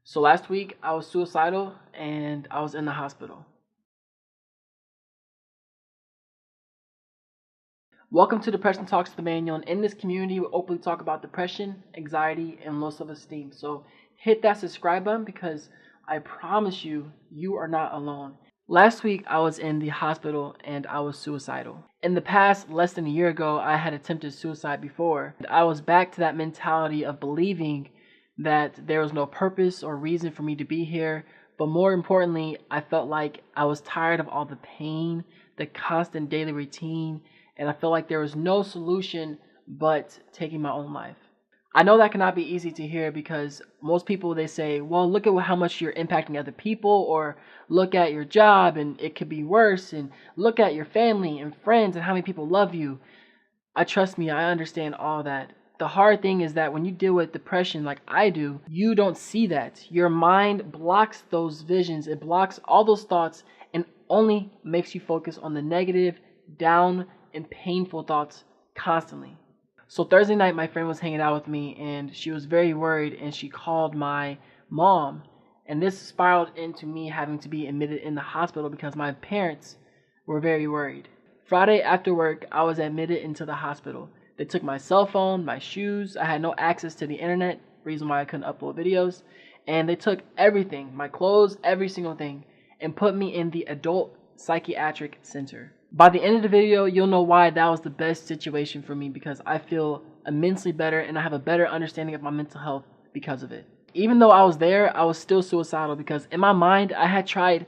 So last week I was suicidal and I was in the hospital. Welcome to Depression Talks with Emmanuel. And in this community, we openly talk about depression, anxiety, and low self-esteem. So hit that subscribe button because I promise you, you are not alone. Last week I was in the hospital and I was suicidal. In the past, less than a year ago, I had attempted suicide before. I was back to that mentality of believing that there was no purpose or reason for me to be here. But more importantly, I felt like I was tired of all the pain, the constant daily routine, and I felt like there was no solution but taking my own life. I know that cannot be easy to hear because most people, they say, well, look at how much you're impacting other people, or look at your job and it could be worse, and look at your family and friends and how many people love you. Trust me, I understand all that. The hard thing is that when you deal with depression like I do, you don't see that. Your mind blocks those visions, it blocks all those thoughts, and only makes you focus on the negative, down, and painful thoughts constantly. So Thursday night, my friend was hanging out with me and she was very worried and she called my mom. And this spiraled into me having to be admitted in the hospital because my parents were very worried. Friday after work, I was admitted into the hospital. They took my cell phone, my shoes. I had no access to the internet, reason why I couldn't upload videos. And they took everything, my clothes, every single thing, and put me in the adult psychiatric center. By the end of the video, you'll know why that was the best situation for me, because I feel immensely better and I have a better understanding of my mental health because of it. Even though I was there, I was still suicidal because in my mind, I had tried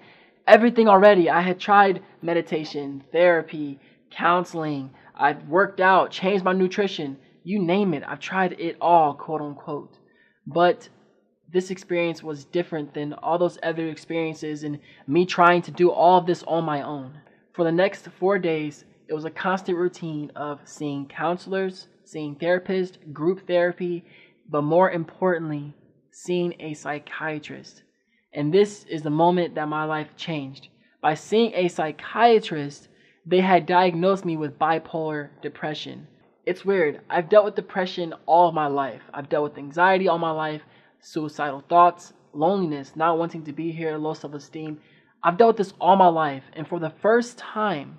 everything already. I had tried meditation, therapy, counseling. I've worked out, changed my nutrition, you name it. I've tried it all, quote unquote. But this experience was different than all those other experiences and me trying to do all of this on my own. For the next 4 days, it was a constant routine of seeing counselors, seeing therapists, group therapy, but more importantly, seeing a psychiatrist. And this is the moment that my life changed. By seeing a psychiatrist, they had diagnosed me with bipolar depression. It's weird. I've dealt with depression all of my life. I've dealt with anxiety all my life, suicidal thoughts, loneliness, not wanting to be here, low self-esteem. I've dealt with this all my life, and for the first time,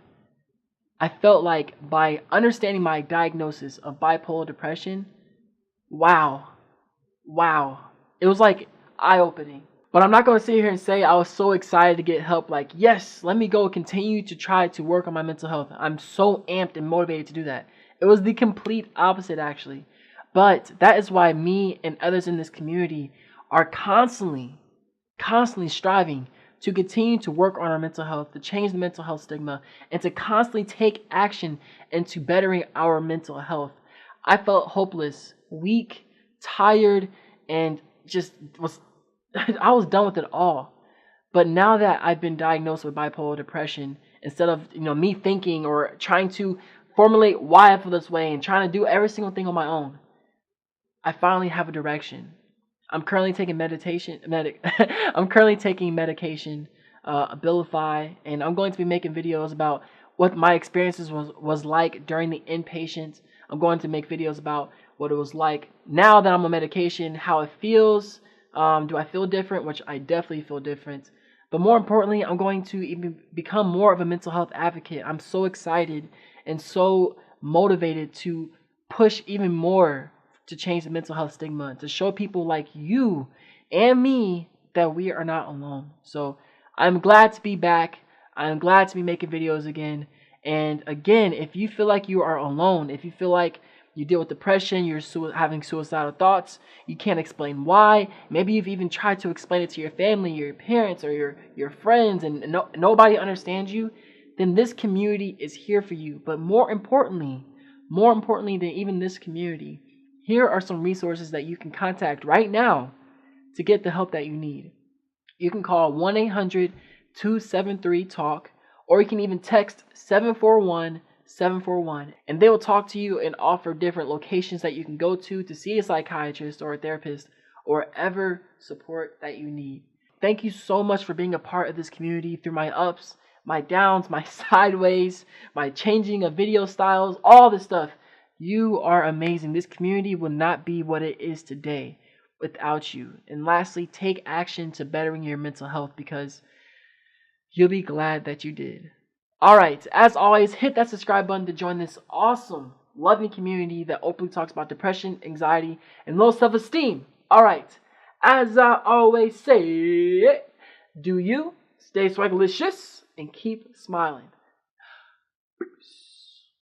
I felt like by understanding my diagnosis of bipolar depression, wow, it was like eye-opening. But I'm not going to sit here and say I was so excited to get help, like, yes, let me go continue to try to work on my mental health. I'm so amped and motivated to do that. It was the complete opposite, actually. But that is why me and others in this community are constantly striving to continue to work on our mental health, to change the mental health stigma, and to constantly take action into bettering our mental health. I felt hopeless, weak, tired, and just I was done with it all. But now that I've been diagnosed with bipolar depression, instead of me thinking or trying to formulate why I feel this way and trying to do every single thing on my own, I finally have a direction. I'm currently taking I'm currently taking medication, Abilify, and I'm going to be making videos about what my experiences was like during the inpatient. I'm going to make videos about what it was like now that I'm on medication, how it feels. Do I feel different? Which I definitely feel different. But more importantly, I'm going to even become more of a mental health advocate. I'm so excited and so motivated to push even more to change the mental health stigma, to show people like you and me that we are not alone. So I'm glad to be back. I'm glad to be making videos again. And again, if you feel like you are alone, if you feel like you deal with depression, you're having suicidal thoughts, you can't explain why, maybe you've even tried to explain it to your family, your parents, or your friends, and nobody understands you, then this community is here for you. But more importantly than even this community, here are some resources that you can contact right now to get the help that you need. You can call 1-800-273-TALK, or you can even text 741-741, and they will talk to you and offer different locations that you can go to see a psychiatrist or a therapist or whatever support that you need. Thank you so much for being a part of this community through my ups, my downs, my sideways, my changing of video styles, all this stuff. You are amazing. This community would not be what it is today without you. And lastly, take action to bettering your mental health because you'll be glad that you did. Alright, as always, hit that subscribe button to join this awesome, loving community that openly talks about depression, anxiety, and low self-esteem. Alright, as I always say, do you stay swagalicious and keep smiling.